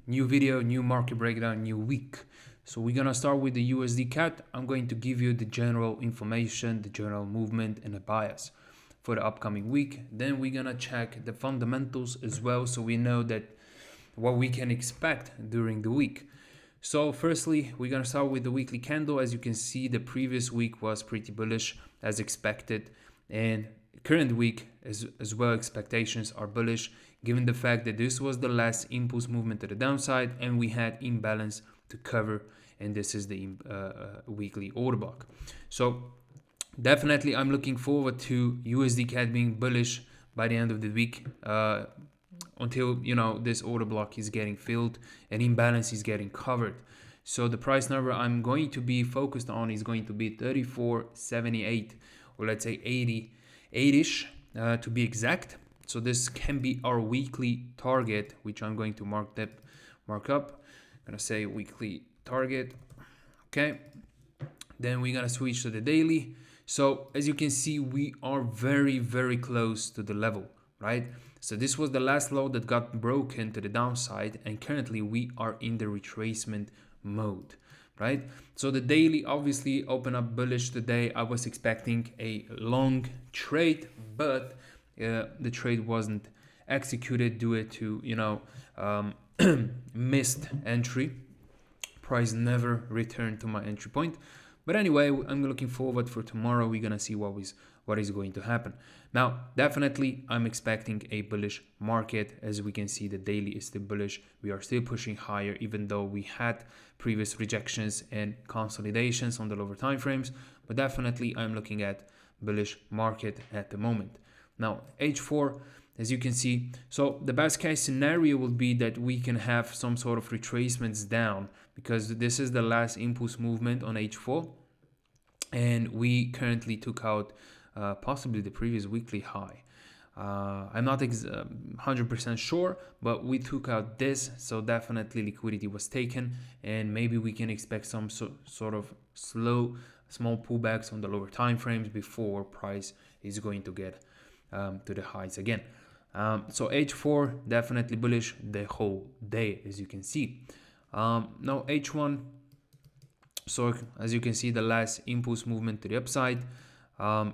New video, new market breakdown, new week. So we're gonna start with the USD-CAD. I'm going to give you the general information, the general movement, and the bias for the upcoming week. Then we're gonna check the fundamentals as well, so we know that what we can expect during the week. So firstly, we're gonna start with the weekly candle. As you can see, the previous week was pretty bullish as expected, and current week as well expectations are bullish, given the fact that this was the last impulse movement to the downside and we had imbalance to cover, and this is the weekly order block. So definitely I'm looking forward to USD-CAD being bullish by the end of the week, until this order block is getting filled and imbalance is getting covered. So the price number I'm going to be focused on is going to be 34.78, or let's say 80-ish to be exact. So this can be our weekly target, which I'm going to mark up. I'm gonna say weekly target. Okay, then we're gonna switch to the daily. So as you can see, we are very close to the level, right? So this was the last low that got broken to the downside, and currently we are in the retracement mode, right? So the daily obviously opened up bullish today. I was expecting a long trade, but the trade wasn't executed due to missed entry. Price never returned to my entry point. But anyway, I'm looking forward for tomorrow. We're gonna see what is going to happen. Now, definitely, I'm expecting a bullish market. As we can see, the daily is still bullish. We are still pushing higher, even though we had previous rejections and consolidations on the lower time frames. But definitely, I'm looking at bullish market at the moment. Now, H4, as you can see, so the best case scenario will be that we can have some sort of retracements down, because this is the last impulse movement on H4, and we currently took out possibly the previous weekly high. I'm not 100% sure, but we took out this, so definitely liquidity was taken, and maybe we can expect some sort of small pullbacks on the lower time frames before price is going to get to the highs again. So H4 definitely bullish the whole day, as you can see. Now H1, so as you can see, the last impulse movement to the upside,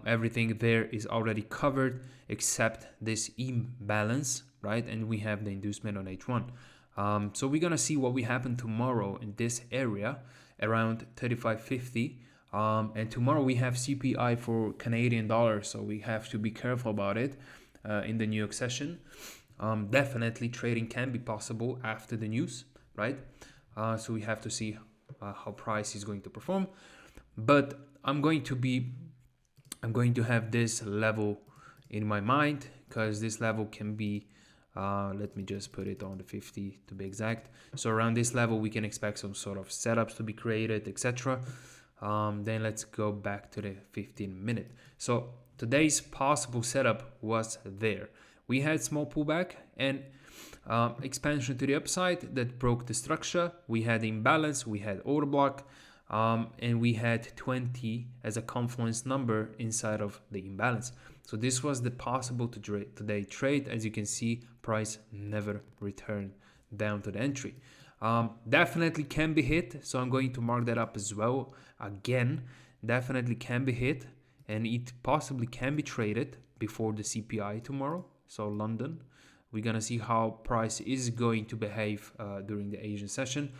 everything there is already covered except this imbalance, right? And we have the inducement on H1. So we're gonna see what will happen tomorrow in this area around 35.50. And tomorrow we have CPI for Canadian dollars, so we have to be careful about it in the New York session. Definitely trading can be possible after the news, right? So we have to see how price is going to perform. But I'm going to have this level in my mind, because this level can be, let me just put it on the 50 to be exact. So around this level, we can expect some sort of setups to be created, etc. Then let's go back to the 15-minute. So today's possible setup was there. We had small pullback and expansion to the upside that broke the structure. We had imbalance, we had order block, and we had 20 as a confluence number inside of the imbalance. So this was the possible today trade. As you can see, price never returned down to the entry. Definitely can be hit, so I'm going to mark that up as well. Again, definitely can be hit, and it possibly can be traded before the CPI tomorrow. So London, we're gonna see how price is going to behave during the Asian session,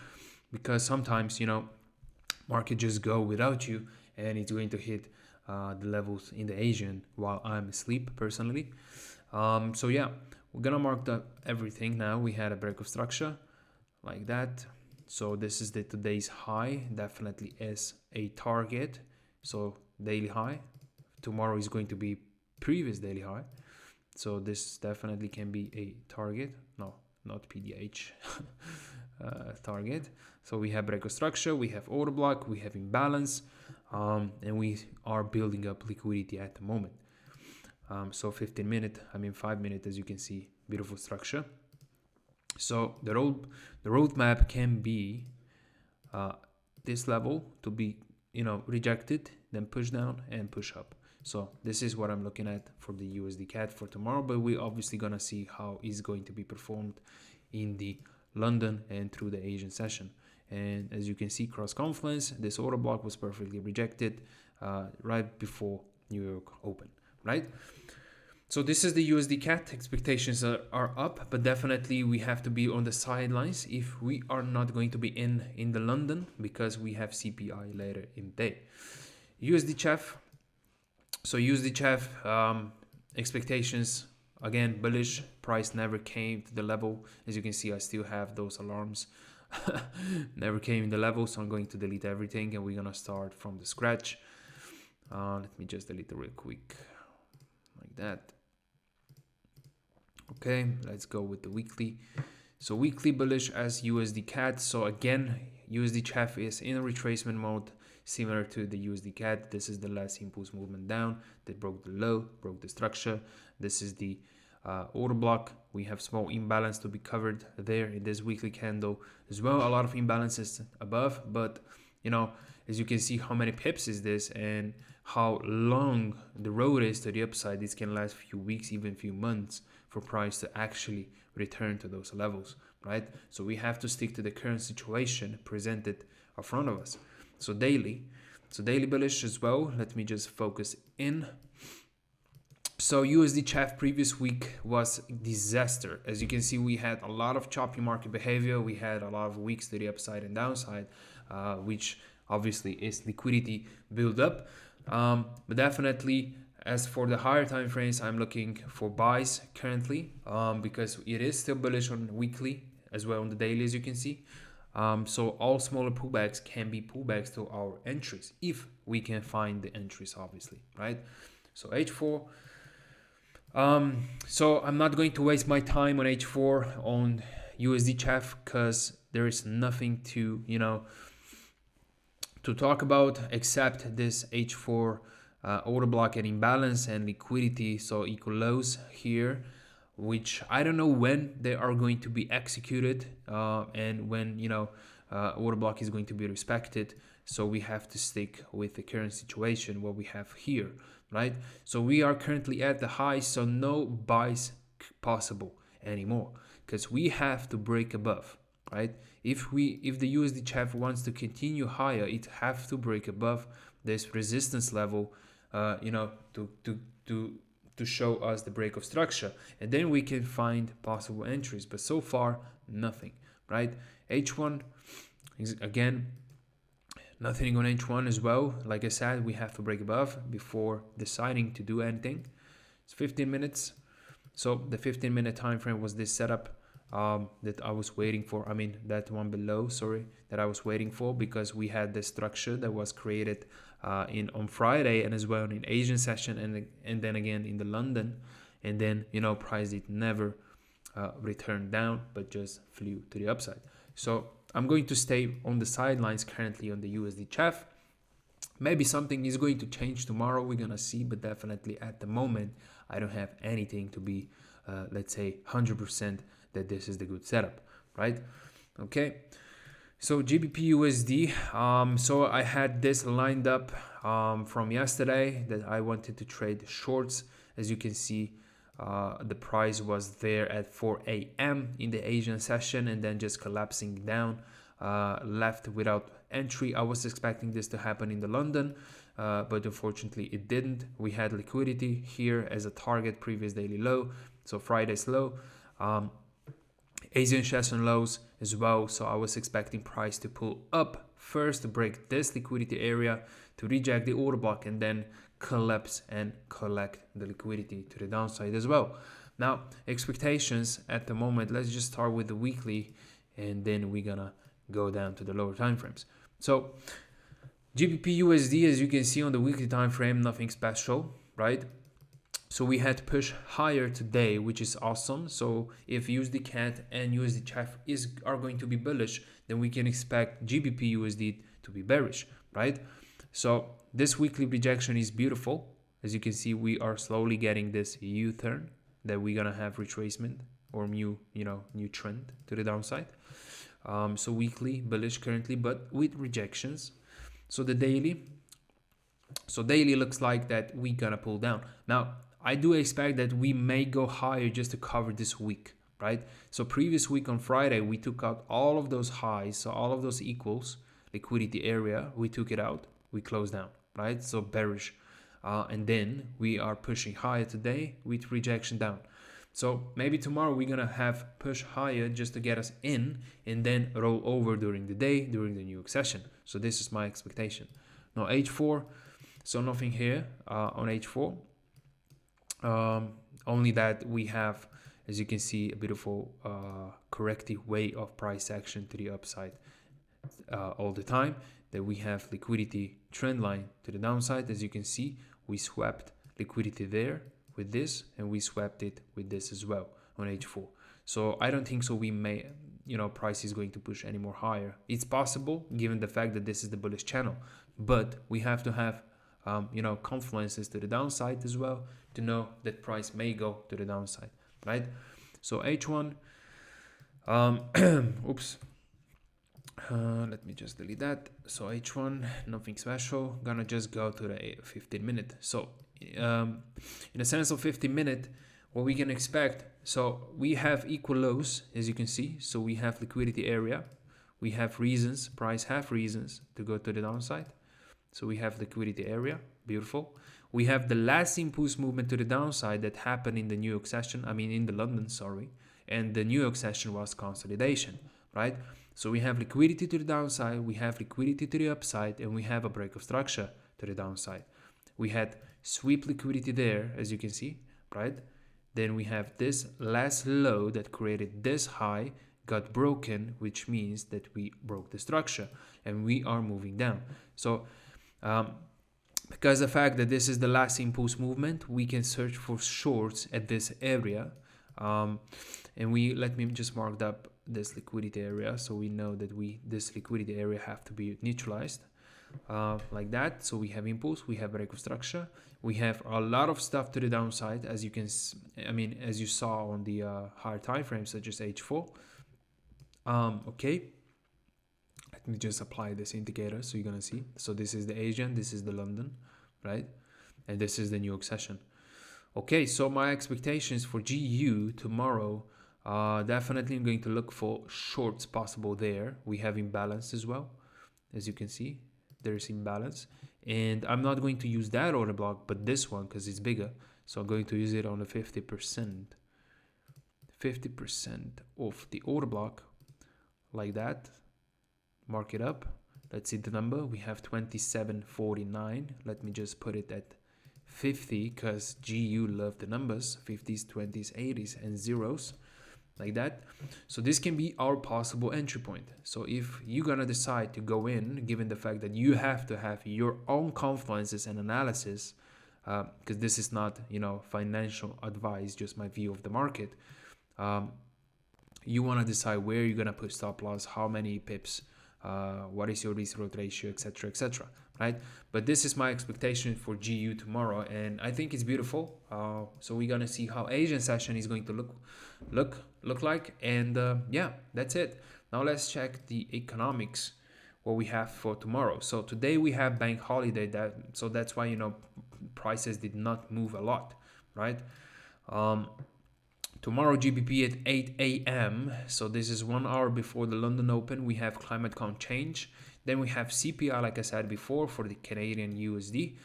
because sometimes market just go without you, and it's going to hit the levels in the Asian while I'm asleep personally. So yeah, we're gonna mark up everything now. We had a break of structure like that. So this is the today's high, definitely as a target. So daily high. Tomorrow is going to be previous daily high. So this definitely can be a target. No, not PDH. Target. So we have break of structure, we have order block, we have imbalance, and we are building up liquidity at the moment. So 15-minute, 5-minute, as you can see, beautiful structure. So the roadmap can be this level to be rejected, then push down and push up. So this is what I'm looking at for the USD CAD for tomorrow, but we're obviously gonna see how it's going to be performed in the London and through the Asian session. And as you can see, cross confluence, this order block was perfectly rejected right before New York open, right? So this is the USD CAD. Expectations are up, but definitely we have to be on the sidelines if we are not going to be in the London, because we have CPI later in the day. USDCHF. So USDCHF expectations, again, bullish. Price never came to the level. As you can see, I still have those alarms. Never came in the level, so I'm going to delete everything and we're gonna start from the scratch. Let me just delete it real quick, like that. Okay, let's go with the weekly. So weekly bullish as USD CAD. So again, USDCHF is in a retracement mode, similar to the USD CAD. This is the last impulse movement down. They broke the low, broke the structure. This is the order block. We have small imbalance to be covered there in this weekly candle as well. A lot of imbalances above, but you know, as you can see, how many pips is this and how long the road is to the upside. This can last a few weeks, even few months for price to actually return to those levels, right? So we have to stick to the current situation presented in front of us. So daily bullish as well. Let me just focus in. So USDCHF previous week was disaster. As you can see, we had a lot of choppy market behavior. We had a lot of weeks to the upside and downside, which obviously is liquidity build up. But definitely, as for the higher time frames, I'm looking for buys currently, because it is still bullish on weekly as well on the daily, as you can see. So all smaller pullbacks can be pullbacks to our entries if we can find the entries, obviously, right? So H4. So I'm not going to waste my time on H4 on USDCHF because there is nothing to, to talk about except this H4 order block and imbalance and liquidity. So equal lows here, which I don't know when they are going to be executed and when, order block is going to be respected. So we have to stick with the current situation, what we have here, right? So we are currently at the high, so no buys possible anymore because we have to break above, right? If the USDCHF wants to continue higher, it have to break above this resistance level, to show us the break of structure, and then we can find possible entries. But so far, nothing, right? H1 is again nothing on H1 as well. Like I said, we have to break above before deciding to do anything. It's 15 minutes. So the 15-minute time frame was this setup that I was waiting for. I mean, that one below, sorry, that I was waiting for, because we had this structure that was created on Friday and as well in Asian session and then again in the London, and then price did never return down but just flew to the upside. So I'm going to stay on the sidelines currently on the USDCHF. Maybe something is going to change tomorrow, we're gonna see, but definitely at the moment I don't have anything to be let's say 100% that this is the good setup, right? Okay, so GBPUSD, so I had this lined up from yesterday that I wanted to trade shorts. As you can see, the price was there at 4 a.m. in the Asian session and then just collapsing down, left without entry. I was expecting this to happen in the London, but unfortunately it didn't. We had liquidity here as a target, previous daily low, so Friday's low, Asian session lows as well. So I was expecting price to pull up first to break this liquidity area, to reject the order block, and then collapse and collect the liquidity to the downside as well. Now expectations at the moment, let's just start with the weekly and then we're gonna go down to the lower time frames. So GBPUSD, as you can see on the weekly time frame, nothing special, right? So we had to push higher today, which is awesome. So if USDCAD and USDCHF are going to be bullish, then we can expect GBPUSD to be bearish, right? So this weekly rejection is beautiful. As you can see, we are slowly getting this U-turn that we're gonna have retracement or new trend to the downside. So weekly bullish currently, but with rejections. So the daily looks like that we're gonna pull down. Now I do expect that we may go higher just to cover this week, right? So previous week on Friday, we took out all of those highs, so all of those equals, liquidity area, we took it out, we closed down, right? So bearish. And then we are pushing higher today with rejection down. So maybe tomorrow we're gonna have push higher just to get us in and then roll over during the day, during the New York session. So this is my expectation. Now H4, so nothing here on H4. Only that we have, as you can see, a beautiful corrective way of price action to the upside all the time. That we have liquidity trend line to the downside. As you can see, we swapped liquidity there with this, and we swapped it with this as well on H4. So I don't think so we may, price is going to push any more higher. It's possible given the fact that this is the bullish channel, but we have to have confluences to the downside as well to know that price may go to the downside, right? So H1, oops, let me just delete that. So H1, nothing special, gonna just go to the 15-minute. So in a sense of 15-minute, what we can expect, so we have equal lows, as you can see. So we have liquidity area, we have reasons, price have reasons to go to the downside. So we have liquidity area, beautiful. We have the last impulse movement to the downside that happened in the New York session, in the London, sorry. And the New York session was consolidation, right? So we have liquidity to the downside, we have liquidity to the upside, and we have a break of structure to the downside. We had sweep liquidity there, as you can see, right? Then we have this last low that created this high, got broken, which means that we broke the structure and we are moving down. So because the fact that this is the last impulse movement, we can search for shorts at this area. And let me just mark up this liquidity area, so we know that this liquidity area have to be neutralized like that. So we have impulse, we have break of structure, we have a lot of stuff to the downside, as you can as you saw on the higher time frames such as H4. Okay, let me just apply this indicator so you're gonna see. So this is the Asian, this is the London, right? And this is the New York session. Okay, so my expectations for GU tomorrow, definitely I'm going to look for shorts possible there. We have imbalance as well. As you can see, there's imbalance. And I'm not going to use that order block, but this one, because it's bigger. So I'm going to use it on the 50%. 50% of the order block, like that. Mark it up. Let's see the number. We have 27.49. Let me just put it at 50 because GU love the numbers, 50s, 20s, 80s, and zeros, like that. So this can be our possible entry point. So if you're gonna decide to go in, given the fact that you have to have your own confluences and analysis, because this is not financial advice, just my view of the market. You want to decide where you're gonna put stop loss, how many pips, what is your risk reward ratio, etc., right? But this is my expectation for GU tomorrow, and I think it's beautiful. So we're gonna see how Asian session is going to look like, and yeah, that's it. Now let's check the economics, what we have for tomorrow. So today we have bank holiday, so that's why prices did not move a lot, right? Tomorrow GBP at 8 a.m. So this is 1 hour before the London Open. We have climate count change. Then we have CPI, like I said before, for the Canadian USD.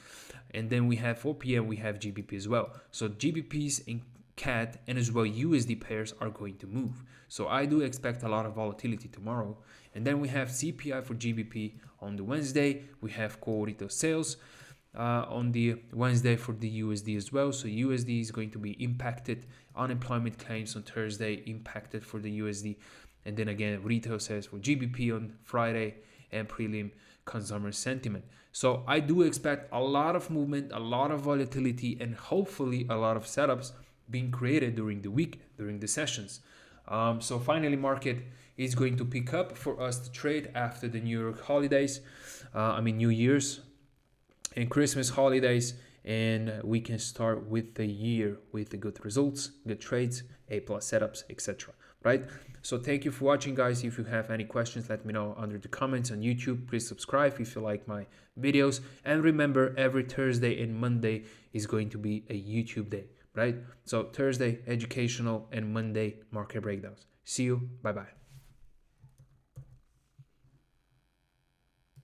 And then we have 4 p.m. we have GBP as well. So GBPs in CAD and as well USD pairs are going to move. So I do expect a lot of volatility tomorrow. And then we have CPI for GBP on the Wednesday. We have core retail sales on the Wednesday for the USD as well. So USD is going to be impacted. Unemployment claims on Thursday impacted for the USD. And then again, retail sales for GBP on Friday and prelim consumer sentiment. So I do expect a lot of movement, a lot of volatility, and hopefully a lot of setups being created during the week, during the sessions. So finally, market is going to pick up for us to trade after the New York holidays, New Year's and Christmas holidays, and we can start with the year with the good results, good trades, A+ setups, etc. Right? So thank you for watching, guys. If you have any questions, let me know under the comments on YouTube. Please subscribe if you like my videos, and remember, every Thursday and Monday is going to be a YouTube day. right? So Thursday, educational, and Monday, market breakdowns. See you. Bye-bye.